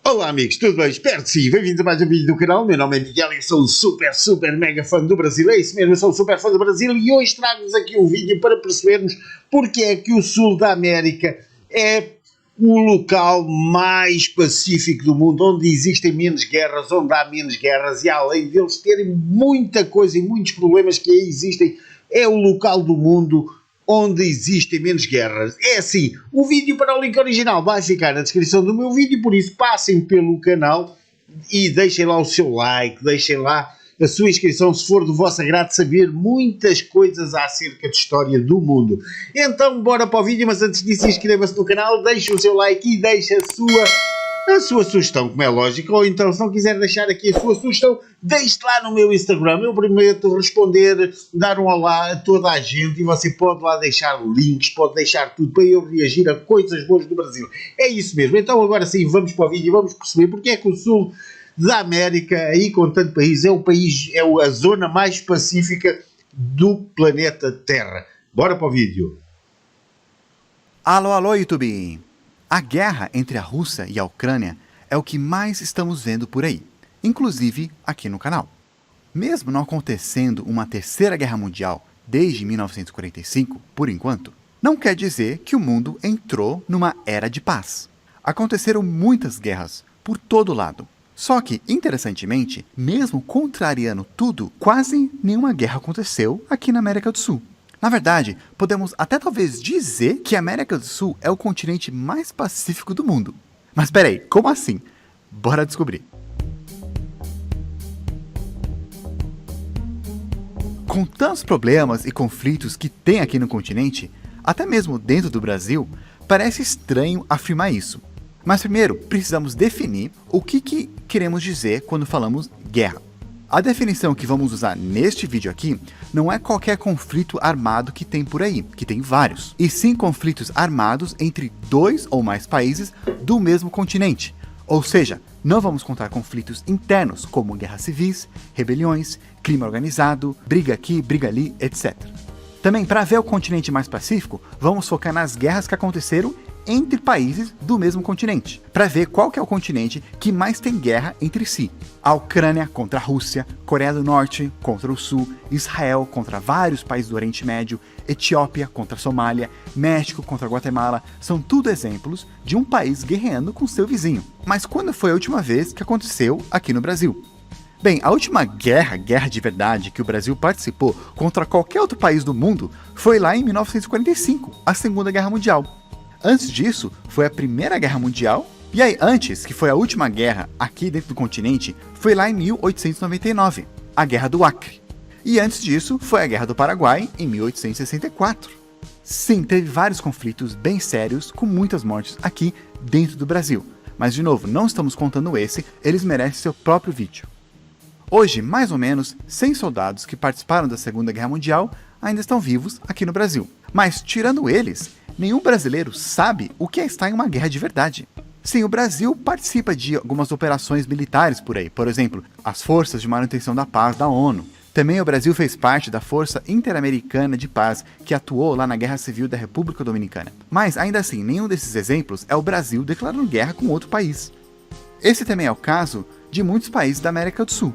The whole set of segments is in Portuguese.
Olá amigos, tudo bem? Espero que sim. Bem-vindos a mais um vídeo do canal. Meu nome é Miguel e sou um super mega fã do Brasil. É isso mesmo, eu sou um super fã do Brasil e hoje trago-vos aqui um vídeo para percebermos porque é que o sul da América é o local mais pacífico do mundo, onde existem menos guerras, onde há menos guerras e além deles terem muita coisa e muitos problemas que aí existem, é o local do mundo onde existem menos guerras. É assim, o vídeo para o link original vai ficar na descrição do meu vídeo, por isso passem pelo canal e deixem lá o seu like, deixem lá a sua inscrição se for do vosso agrado saber muitas coisas acerca de história do mundo. Então bora para o vídeo, mas antes disso inscreva-se no canal, deixe o seu like e deixe a sua sugestão, como é lógico, ou então se não quiser deixar aqui a sua sugestão, deixe lá no meu Instagram, eu prometo responder, dar um olá a toda a gente e você pode lá deixar links, pode deixar tudo para eu reagir a coisas boas do Brasil. É isso mesmo, então agora sim vamos para o vídeo e vamos perceber porque é que o sul da América, aí com tanto país, é a zona mais pacífica do planeta Terra. Bora para o vídeo. Alô, YouTube! A guerra entre a Rússia e a Ucrânia é o que mais estamos vendo por aí, inclusive aqui no canal. Mesmo não acontecendo uma terceira guerra mundial desde 1945, por enquanto, não quer dizer que o mundo entrou numa era de paz. Aconteceram muitas guerras por todo lado. Só que, interessantemente, mesmo contrariando tudo, quase nenhuma guerra aconteceu aqui na América do Sul. Na verdade, podemos até talvez dizer que a América do Sul é o continente mais pacífico do mundo. Mas peraí, como assim? Bora descobrir. Com tantos problemas e conflitos que tem aqui no continente, até mesmo dentro do Brasil, parece estranho afirmar isso. Mas primeiro, precisamos definir o que queremos dizer quando falamos guerra. A definição que vamos usar neste vídeo aqui não é qualquer conflito armado que tem por aí, que tem vários, e sim conflitos armados entre dois ou mais países do mesmo continente. Ou seja, não vamos contar conflitos internos como guerras civis, rebeliões, crime organizado, briga aqui, briga ali, etc. Também, para ver o continente mais pacífico, vamos focar nas guerras que aconteceram entre países do mesmo continente, para ver qual que é o continente que mais tem guerra entre si. A Ucrânia contra a Rússia, Coreia do Norte contra o Sul, Israel contra vários países do Oriente Médio, Etiópia contra a Somália, México contra a Guatemala, são tudo exemplos de um país guerreando com seu vizinho. Mas quando foi a última vez que aconteceu aqui no Brasil? Bem, a última guerra de verdade que o Brasil participou contra qualquer outro país do mundo foi lá em 1945, a Segunda Guerra Mundial. Antes disso, foi a Primeira Guerra Mundial, e aí antes, que foi a última guerra aqui dentro do continente, foi lá em 1899, a Guerra do Acre. E antes disso, foi a Guerra do Paraguai, em 1864. Sim, teve vários conflitos bem sérios, com muitas mortes aqui dentro do Brasil. Mas de novo, não estamos contando esse, eles merecem seu próprio vídeo. Hoje, mais ou menos, 100 soldados que participaram da Segunda Guerra Mundial ainda estão vivos aqui no Brasil. Mas, tirando eles, nenhum brasileiro sabe o que é estar em uma guerra de verdade. Sim, o Brasil participa de algumas operações militares por aí, por exemplo, as Forças de Manutenção da Paz da ONU. Também o Brasil fez parte da Força Interamericana de Paz, que atuou lá na Guerra Civil da República Dominicana. Mas, ainda assim, nenhum desses exemplos é o Brasil declarando guerra com outro país. Esse também é o caso de muitos países da América do Sul.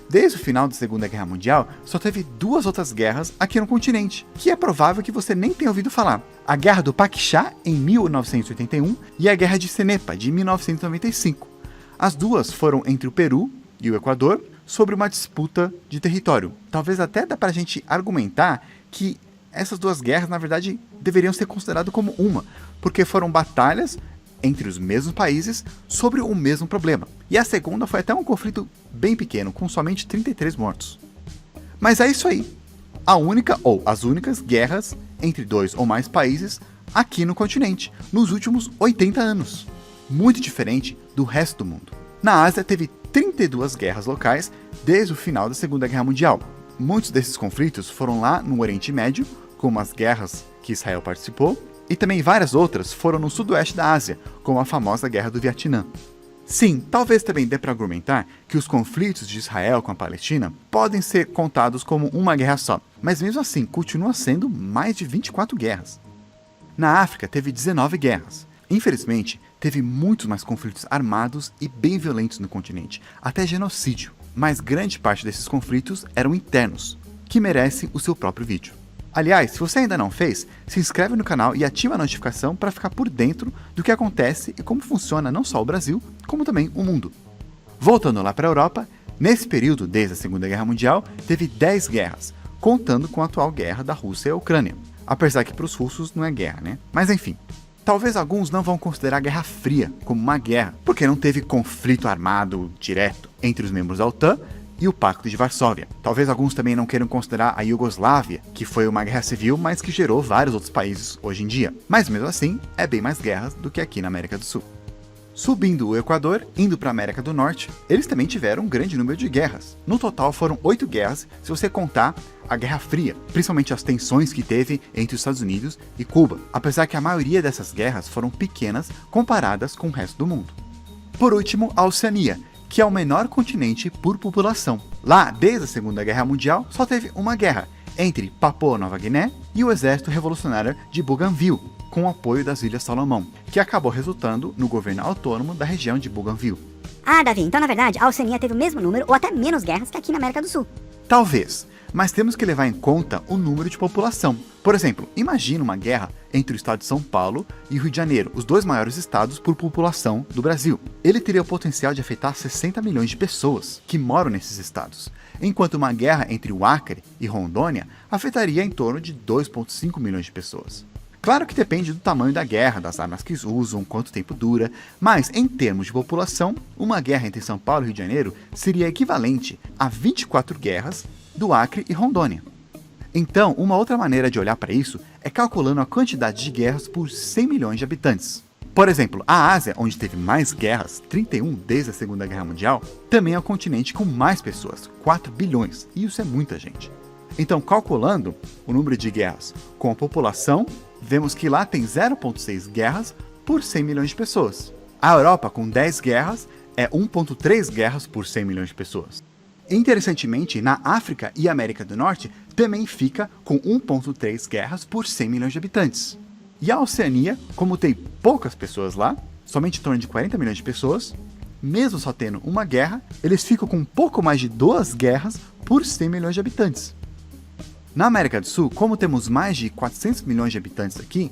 Desde o final da Segunda Guerra Mundial, só teve duas outras guerras aqui no continente, que é provável que você nem tenha ouvido falar. A Guerra do Paquixá, em 1981, e a Guerra de Cenepa, de 1995. As duas foram entre o Peru e o Equador, sobre uma disputa de território. Talvez até dá pra gente argumentar que essas duas guerras, na verdade, deveriam ser consideradas como uma, porque foram batalhas entre os mesmos países sobre o mesmo problema. E a segunda foi até um conflito bem pequeno, com somente 33 mortos. Mas é isso aí. A única ou as únicas guerras entre dois ou mais países aqui no continente, nos últimos 80 anos. Muito diferente do resto do mundo. Na Ásia teve 32 guerras locais desde o final da Segunda Guerra Mundial. Muitos desses conflitos foram lá no Oriente Médio, como as guerras que Israel participou, e também várias outras foram no sudoeste da Ásia, como a famosa Guerra do Vietnã. Sim, talvez também dê para argumentar que os conflitos de Israel com a Palestina podem ser contados como uma guerra só, mas mesmo assim continua sendo mais de 24 guerras. Na África teve 19 guerras. Infelizmente, teve muitos mais conflitos armados e bem violentos no continente, até genocídio. Mas grande parte desses conflitos eram internos, que merecem o seu próprio vídeo. Aliás, se você ainda não fez, se inscreve no canal e ativa a notificação para ficar por dentro do que acontece e como funciona não só o Brasil, como também o mundo. Voltando lá para a Europa, nesse período, desde a Segunda Guerra Mundial, teve 10 guerras, contando com a atual guerra da Rússia e a Ucrânia. Apesar que para os russos não é guerra, né? Mas enfim. Talvez alguns não vão considerar a Guerra Fria como uma guerra, porque não teve conflito armado direto entre os membros da OTAN e o Pacto de Varsóvia. Talvez alguns também não queiram considerar a Iugoslávia, que foi uma guerra civil, mas que gerou vários outros países hoje em dia. Mas mesmo assim, é bem mais guerras do que aqui na América do Sul. Subindo o Equador, indo para a América do Norte, eles também tiveram um grande número de guerras. No total foram 8 guerras, se você contar a Guerra Fria, principalmente as tensões que teve entre os Estados Unidos e Cuba, apesar que a maioria dessas guerras foram pequenas comparadas com o resto do mundo. Por último, a Oceania, que é o menor continente por população. Lá, desde a Segunda Guerra Mundial, só teve uma guerra entre Papua Nova Guiné e o Exército Revolucionário de Bougainville, com o apoio das Ilhas Salomão, que acabou resultando no governo autônomo da região de Bougainville. Ah, Davi, então na verdade a Oceania teve o mesmo número ou até menos guerras que aqui na América do Sul. Talvez, mas temos que levar em conta o número de população. Por exemplo, imagina uma guerra entre o estado de São Paulo e o Rio de Janeiro, os dois maiores estados por população do Brasil. Ele teria o potencial de afetar 60 milhões de pessoas que moram nesses estados, enquanto uma guerra entre o Acre e Rondônia afetaria em torno de 2,5 milhões de pessoas. Claro que depende do tamanho da guerra, das armas que usam, quanto tempo dura, mas em termos de população, uma guerra entre São Paulo e Rio de Janeiro seria equivalente a 24 guerras do Acre e Rondônia. Então, uma outra maneira de olhar para isso é calculando a quantidade de guerras por 100 milhões de habitantes. Por exemplo, a Ásia, onde teve mais guerras, 31 desde a Segunda Guerra Mundial, também é o continente com mais pessoas, 4 bilhões, e isso é muita gente. Então, calculando o número de guerras com a população, vemos que lá tem 0,6 guerras por 100 milhões de pessoas. A Europa, com 10 guerras, é 1,3 guerras por 100 milhões de pessoas. Interessantemente, na África e América do Norte, também fica com 1,3 guerras por 100 milhões de habitantes. E a Oceania, como tem poucas pessoas lá, somente em torno de 40 milhões de pessoas, mesmo só tendo uma guerra, eles ficam com um pouco mais de 2 guerras por 100 milhões de habitantes. Na América do Sul, como temos mais de 400 milhões de habitantes aqui,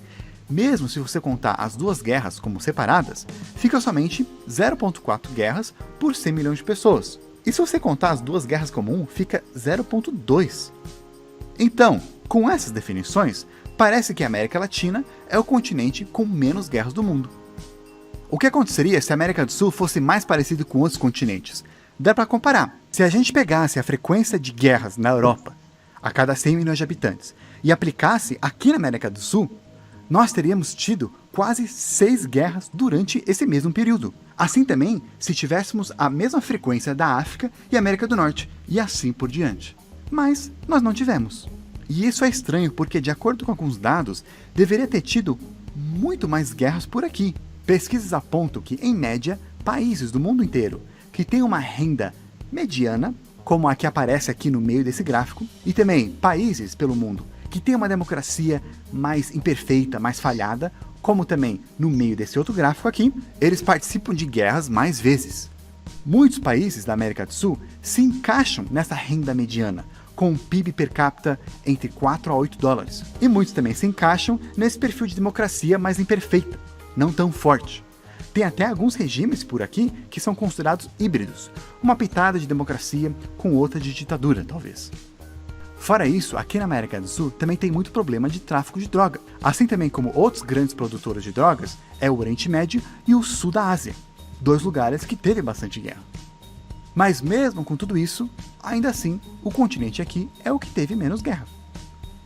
mesmo se você contar as duas guerras como separadas, fica somente 0,4 guerras por 100 milhões de pessoas. E se você contar as duas guerras comuns, fica 0,2. Então, com essas definições, parece que a América Latina é o continente com menos guerras do mundo. O que aconteceria se a América do Sul fosse mais parecido com outros continentes? Dá para comparar. Se a gente pegasse a frequência de guerras na Europa a cada 100 milhões de habitantes e aplicasse aqui na América do Sul, nós teríamos tido quase 6 guerras durante esse mesmo período. Assim também, se tivéssemos a mesma frequência da África e América do Norte, e assim por diante. Mas nós não tivemos. E isso é estranho porque, de acordo com alguns dados, deveria ter tido muito mais guerras por aqui. Pesquisas apontam que, em média, países do mundo inteiro que têm uma renda mediana, como a que aparece aqui no meio desse gráfico, e também países pelo mundo que têm uma democracia mais imperfeita, mais falhada, como também no meio desse outro gráfico aqui, eles participam de guerras mais vezes. Muitos países da América do Sul se encaixam nessa renda mediana, com um PIB per capita entre 4 a 8 dólares. E muitos também se encaixam nesse perfil de democracia mais imperfeita, não tão forte. Tem até alguns regimes por aqui que são considerados híbridos, uma pitada de democracia com outra de ditadura, talvez. Fora isso, aqui na América do Sul também tem muito problema de tráfico de droga, assim também como outros grandes produtores de drogas é o Oriente Médio e o Sul da Ásia, 2 lugares que teve bastante guerra. Mas mesmo com tudo isso, ainda assim, o continente aqui é o que teve menos guerra.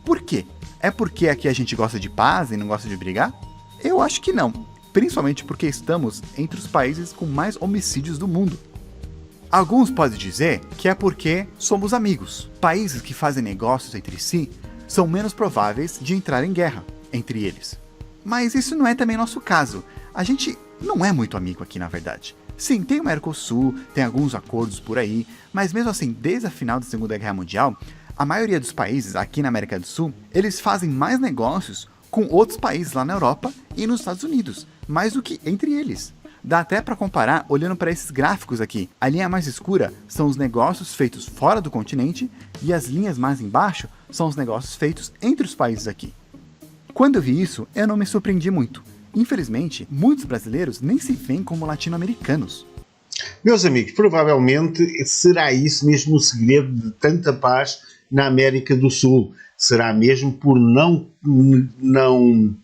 Por quê? É porque aqui a gente gosta de paz e não gosta de brigar? Eu acho que não, principalmente porque estamos entre os países com mais homicídios do mundo. Alguns podem dizer que é porque somos amigos. Países que fazem negócios entre si são menos prováveis de entrar em guerra entre eles. Mas isso não é também nosso caso. A gente não é muito amigo aqui, na verdade. Sim, tem o Mercosul, tem alguns acordos por aí, mas mesmo assim, desde a final da Segunda Guerra Mundial, a maioria dos países aqui na América do Sul, eles fazem mais negócios com outros países lá na Europa e nos Estados Unidos, mais do que entre eles. Dá até para comparar olhando para esses gráficos aqui. A linha mais escura são os negócios feitos fora do continente e as linhas mais embaixo são os negócios feitos entre os países aqui. Quando eu vi isso, eu não me surpreendi muito. Infelizmente, muitos brasileiros nem se veem como latino-americanos. Meus amigos, provavelmente será isso mesmo o segredo de tanta paz na América do Sul. Será mesmo por não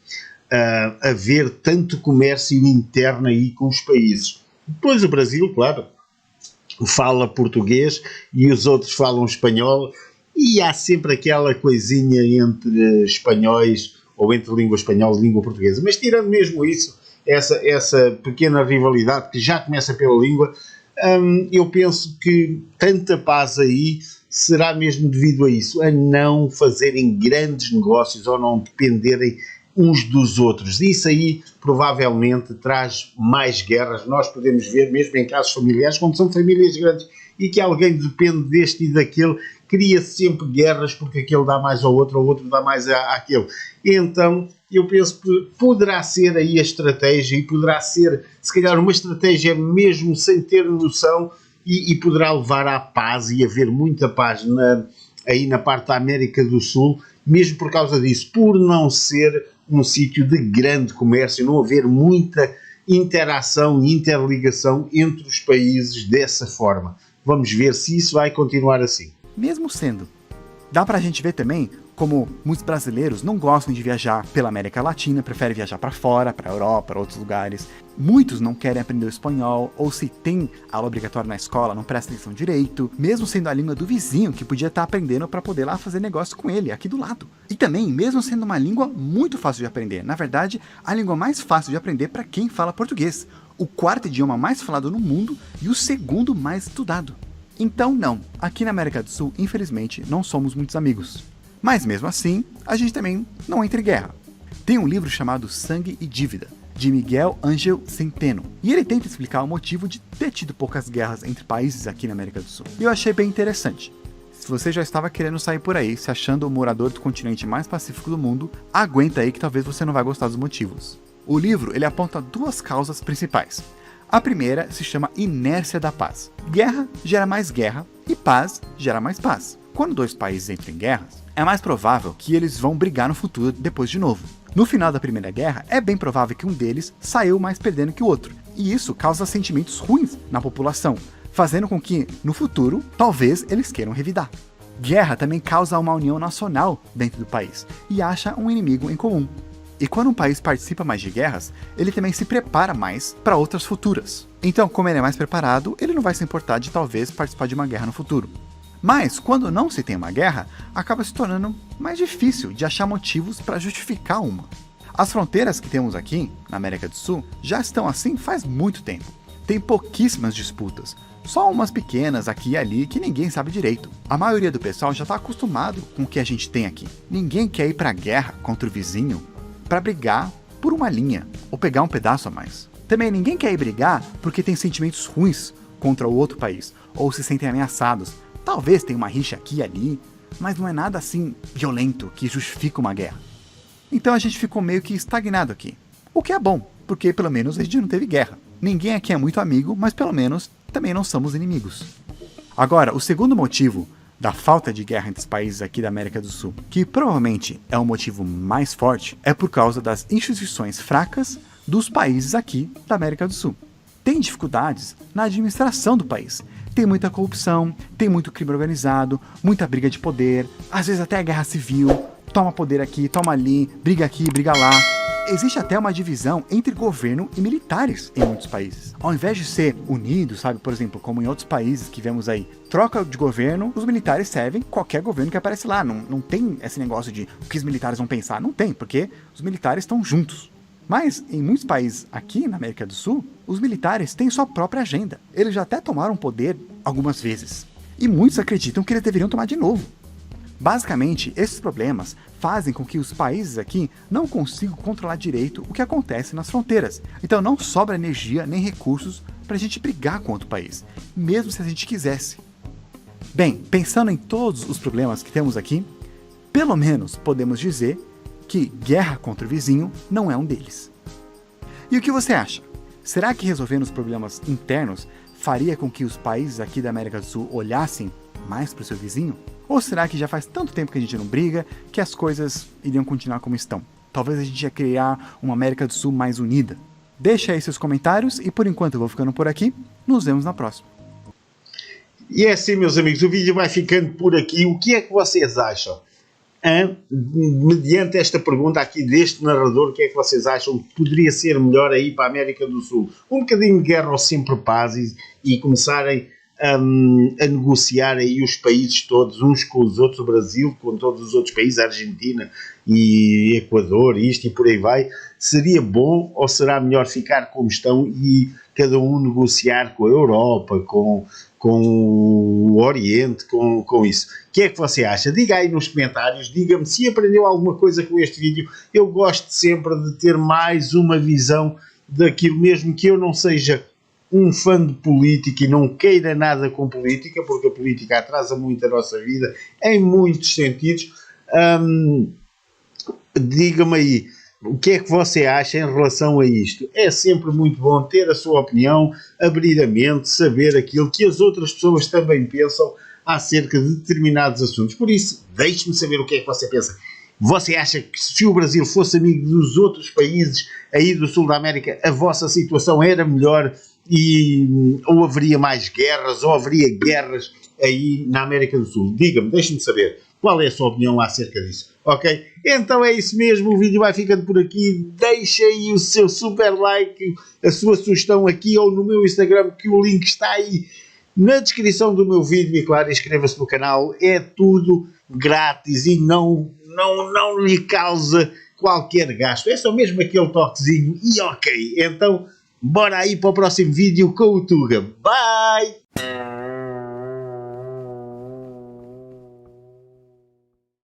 haver tanto comércio interno aí com os países. Depois o Brasil, claro, fala português e os outros falam espanhol e há sempre aquela coisinha entre espanhóis ou entre língua espanhola e língua portuguesa. Mas tirando mesmo isso, essa pequena rivalidade que já começa pela língua, eu penso que tanta paz aí será mesmo devido a isso, a não fazerem grandes negócios ou não dependerem uns dos outros. Isso aí provavelmente traz mais guerras. Nós podemos ver mesmo em casos familiares, quando são famílias grandes e que alguém depende deste e daquele, cria sempre guerras porque aquele dá mais ao outro, ou o outro dá mais àquele. Então eu penso que poderá ser aí a estratégia, e poderá ser se calhar uma estratégia mesmo sem ter noção, e poderá levar à paz e haver muita paz aí na parte da América do Sul, mesmo por causa disso, por não ser um sítio de grande comércio, não haver muita interação e interligação entre os países dessa forma. Vamos ver se isso vai continuar assim. Mesmo sendo, dá pra gente ver também como muitos brasileiros não gostam de viajar pela América Latina, preferem viajar para fora, para a Europa, para outros lugares. Muitos não querem aprender o espanhol, ou se tem aula obrigatória na escola, não presta atenção direito, mesmo sendo a língua do vizinho, que podia estar aprendendo para poder lá fazer negócio com ele, aqui do lado. E também, mesmo sendo uma língua muito fácil de aprender, na verdade, a língua mais fácil de aprender para quem fala português, o quarto idioma mais falado no mundo e o segundo mais estudado. Então não, aqui na América do Sul, infelizmente, não somos muitos amigos. Mas mesmo assim, a gente também não entra em guerra. Tem um livro chamado Sangue e Dívida, de Miguel Ángel Centeno, e ele tenta explicar o motivo de ter tido poucas guerras entre países aqui na América do Sul. E eu achei bem interessante. Se você já estava querendo sair por aí, se achando o morador do continente mais pacífico do mundo, aguenta aí que talvez você não vai gostar dos motivos. O livro ele aponta duas causas principais. A primeira se chama inércia da paz. Guerra gera mais guerra e paz gera mais paz. Quando dois países entram em guerras, é mais provável que eles vão brigar no futuro depois de novo. No final da Primeira Guerra, é bem provável que um deles saiu mais perdendo que o outro, e isso causa sentimentos ruins na população, fazendo com que, no futuro, talvez eles queiram revidar. Guerra também causa uma união nacional dentro do país, e acha um inimigo em comum. E quando um país participa mais de guerras, ele também se prepara mais para outras futuras. Então, como ele é mais preparado, ele não vai se importar de talvez participar de uma guerra no futuro. Mas, quando não se tem uma guerra, acaba se tornando mais difícil de achar motivos para justificar uma. As fronteiras que temos aqui, na América do Sul, já estão assim faz muito tempo. Tem pouquíssimas disputas, só umas pequenas aqui e ali que ninguém sabe direito. A maioria do pessoal já está acostumado com o que a gente tem aqui. Ninguém quer ir para a guerra contra o vizinho para brigar por uma linha ou pegar um pedaço a mais. Também ninguém quer ir brigar porque tem sentimentos ruins contra o outro país ou se sentem ameaçados. Talvez tenha uma rixa aqui e ali, mas não é nada assim violento que justifica uma guerra. Então a gente ficou meio que estagnado aqui. O que é bom, porque pelo menos a gente não teve guerra. Ninguém aqui é muito amigo, mas pelo menos também não somos inimigos. Agora, o segundo motivo da falta de guerra entre os países aqui da América do Sul, que provavelmente é o motivo mais forte, é por causa das instituições fracas dos países aqui da América do Sul. Tem dificuldades na administração do país. Tem muita corrupção, tem muito crime organizado, muita briga de poder, às vezes até a guerra civil, toma poder aqui, toma ali, briga aqui, briga lá. Existe até uma divisão entre governo e militares em muitos países. Ao invés de ser unidos, sabe, por exemplo, como em outros países que vemos aí, troca de governo, os militares servem qualquer governo que aparece lá. Não tem esse negócio de o que os militares vão pensar. Não tem, porque os militares estão juntos. Mas, em muitos países aqui na América do Sul, os militares têm sua própria agenda. Eles já até tomaram poder algumas vezes. E muitos acreditam que eles deveriam tomar de novo. Basicamente, esses problemas fazem com que os países aqui não consigam controlar direito o que acontece nas fronteiras. Então não sobra energia nem recursos para a gente brigar com outro país, mesmo se a gente quisesse. Bem, pensando em todos os problemas que temos aqui, pelo menos podemos dizer que guerra contra o vizinho não é um deles. E o que você acha? Será que resolvendo os problemas internos faria com que os países aqui da América do Sul olhassem mais para o seu vizinho? Ou será que já faz tanto tempo que a gente não briga que as coisas iriam continuar como estão? Talvez a gente ia criar uma América do Sul mais unida. Deixa aí seus comentários e por enquanto eu vou ficando por aqui. Nos vemos na próxima. E é assim, meus amigos, o vídeo vai ficando por aqui. O que é que vocês acham? Mediante esta pergunta aqui deste narrador, o que é que vocês acham que poderia ser melhor aí para a América do Sul? Um bocadinho de guerra ou sempre paz e começarem a negociar aí os países todos, uns com os outros, o Brasil com todos os outros países, a Argentina e Equador, isto e por aí vai. Seria bom ou será melhor ficar como estão e cada um negociar com a Europa, com o Oriente, com isso? O que é que você acha? Diga aí nos comentários, diga-me se aprendeu alguma coisa com este vídeo. Eu gosto sempre de ter mais uma visão daquilo, mesmo que eu não seja um fã de política e não queira nada com política, porque a política atrasa muito a nossa vida em muitos sentidos. Diga-me aí, o que é que você acha em relação a isto? É sempre muito bom ter a sua opinião, abrir a mente, saber aquilo que as outras pessoas também pensam acerca de determinados assuntos. Por isso, deixe-me saber o que é que você pensa. Você acha que se o Brasil fosse amigo dos outros países aí do sul da América, a vossa situação era melhor ou haveria mais guerras, ou haveria guerras aí na América do Sul? Diga-me, deixe-me saber. Qual é a sua opinião acerca disso? Ok? Então é isso mesmo, o vídeo vai ficando por aqui. Deixa aí o seu super like, a sua sugestão aqui ou no meu Instagram, que o link está aí na descrição do meu vídeo. E claro, inscreva-se no canal, é tudo grátis e não lhe causa qualquer gasto. É só mesmo aquele toquezinho e ok. Então, bora aí para o próximo vídeo com o Tuga. Bye!